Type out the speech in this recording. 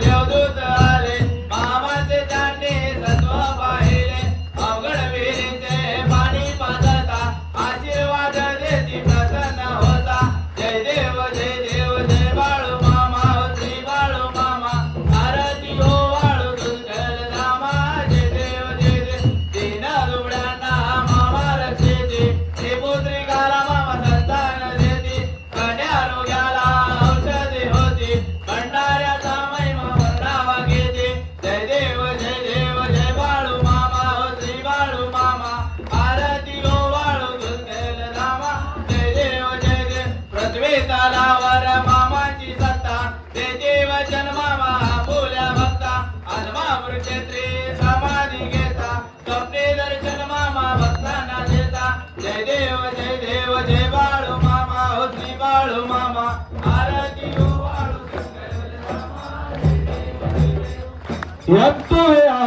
देवदूत आले मामाचे दांडे सत्व पाहिले अवघड विहिरीचे पाणी पाजता आशीर्वाद देती प्रसन्न होता जय देव जय बाळू मामा श्री बाळू मामा आरती हो वाळू दुर्गल धामा जय देव दीन दुबळ्यांना मामा रक्षेते हे पुत्री घाला मामा संतान देती कन्या रोग्याला औषधी होती भंडाऱ्याचा महिमा वर्णावा घेते जय देव जय बाळू मामा श्री बाळू मामा आरती हो वाळू दुर्गल धामा जय देव पृथ्वी तलावर मामाची सत्ता देते वचन मामा बोल्या भक्ता आत्मा वृक्षेत्री समाधी घेता स्वप्ने दर्शन मामा भक्तांना देता जय देव जय बाळू मामा हो श्री बाळू मामा आरती हो वाळू दुर्गल धामा जय देव येतोया